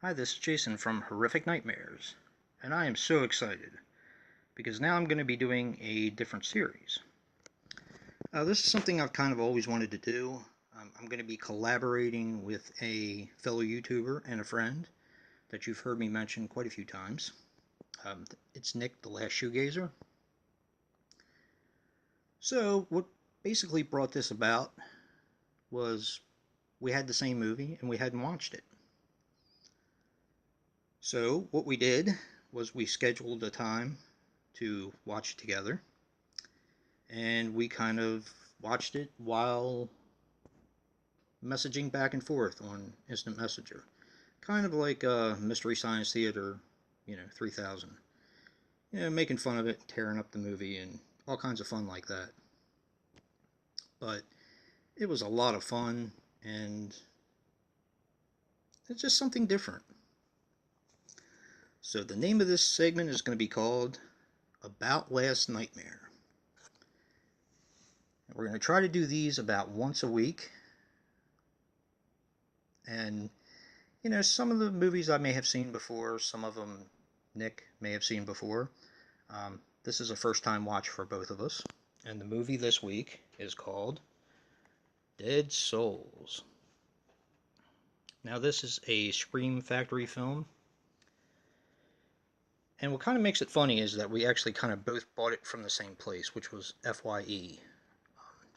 Hi, this is Jason from Horrific Nightmares, and I am so excited because now I'm going to be doing a different series. This is something I've kind of always wanted to do. I'm going to be collaborating with a fellow YouTuber and a friend that you've heard me mention quite a few times. It's Nick, the Last Shoegazer. So, what basically brought this about was we had the same movie and we hadn't watched it. So what we did was we scheduled a time to watch it together, and we kind of watched it while messaging back and forth on Instant Messenger. Kind of like Mystery Science Theater, 3000. Making fun of it, tearing up the movie, and all kinds of fun like that. But it was a lot of fun, and it's just something different. So the name of this segment is going to be called About Last Nightmare. We're going to try to do these about once a week. And, some of the movies I may have seen before, some of them Nick may have seen before. This is a first time watch for both of us. And the movie this week is called Dead Souls. Now, this is a Scream Factory film. And what kind of makes it funny is that we actually kind of both bought it from the same place, which was FYE.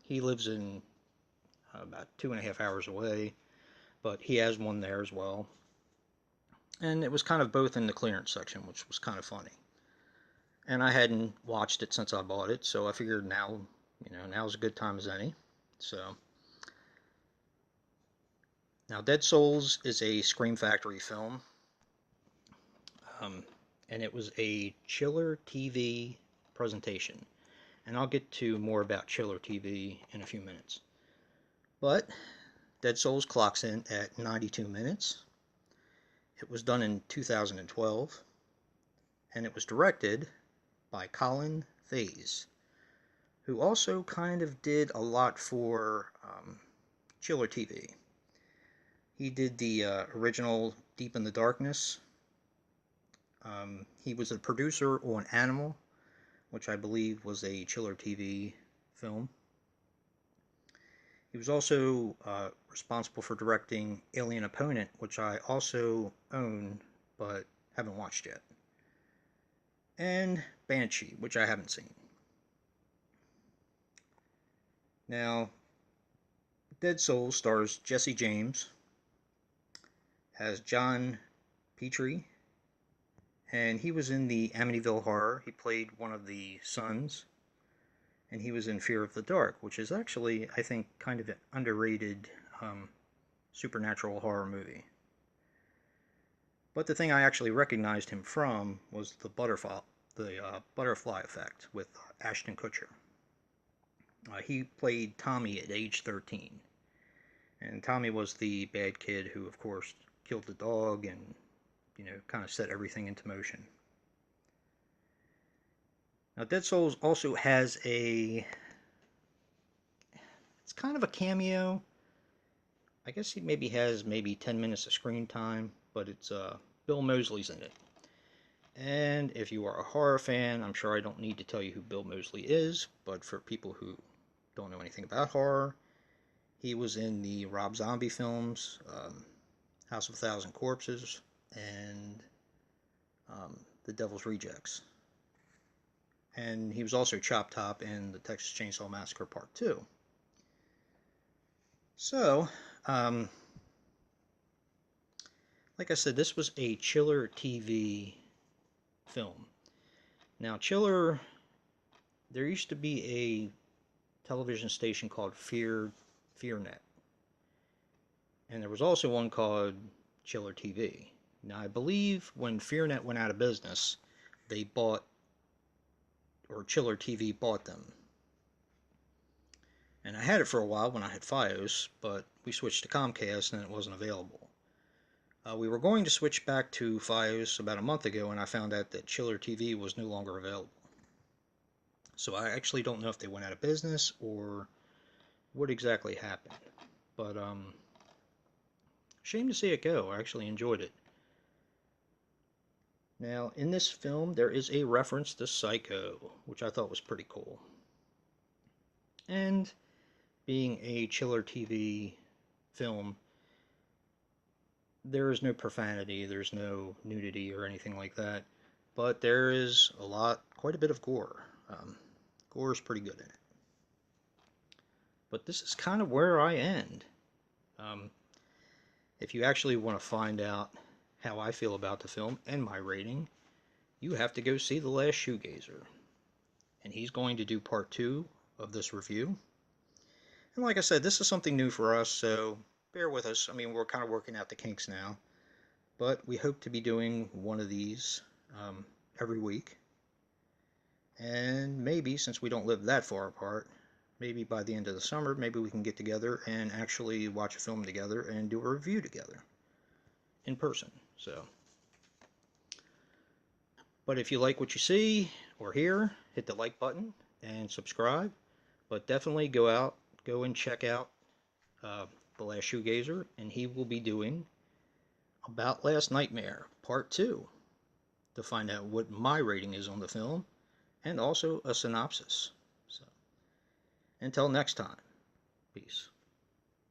He lives in about 2.5 hours away, but he has one there as well. And it was kind of both in the clearance section, which was kind of funny. And I hadn't watched it since I bought it, so I figured now's a good time as any. So, now Dead Souls is a Scream Factory film. And it was a Chiller TV presentation. And I'll get to more about Chiller TV in a few minutes. But Dead Souls clocks in at 92 minutes. It was done in 2012. And it was directed by Colin Faze, who also kind of did a lot for Chiller TV. He did the original Deep in the Darkness. He was a producer on Animal, which I believe was a Chiller TV film. He was also responsible for directing Alien Opponent, which I also own but haven't watched yet. And Banshee, which I haven't seen. Now, Dead Souls stars Jesse James as John Petrie, and he was in the Amityville Horror. He played one of the sons, and he was in Fear of the Dark, which is actually, I think, kind of an underrated supernatural horror movie. But the thing I actually recognized him from was the butterfly effect with Ashton Kutcher. He played Tommy at age 13. And Tommy was the bad kid who, of course, killed the dog and, kind of set everything into motion. Now, Dead Souls also has it's kind of a cameo. I guess he maybe has 10 minutes of screen time, but it's Bill Moseley's in it. And if you are a horror fan, I'm sure I don't need to tell you who Bill Moseley is, but for people who don't know anything about horror, he was in the Rob Zombie films, House of a Thousand Corpses, and The Devil's Rejects. And he was also Chop Top in the Texas Chainsaw Massacre Part 2. So, like I said, this was a Chiller TV film. Now, Chiller, there used to be a television station called FearNet. And there was also one called Chiller TV. Now, I believe when FearNet went out of business, Chiller TV bought them. And I had it for a while when I had Fios, but we switched to Comcast and it wasn't available. We were going to switch back to Fios about a month ago, and I found out that Chiller TV was no longer available. So I actually don't know if they went out of business or what exactly happened. But shame to see it go. I actually enjoyed it. Now, in this film, there is a reference to Psycho, which I thought was pretty cool. And being a chiller TV film, there is no profanity, there's no nudity or anything like that, but there is quite a bit of gore. Gore is pretty good in it. But this is kind of where I end. Um, if you actually want to find out how I feel about the film and my rating, you have to go see The Last Shoegazer. And he's going to do part 2 of this review. And like I said, this is something new for us, so bear with us. I mean, we're kind of working out the kinks now. But we hope to be doing one of these every week. And maybe, since we don't live that far apart, maybe by the end of the summer, maybe we can get together and actually watch a film together and do a review together in person. But if you like what you see or hear, hit the like button and subscribe. But definitely go and check out The Last Shoegazer, and he will be doing About Last Nightmare, Part 2, to find out what my rating is on the film, and also a synopsis. So, until next time, peace.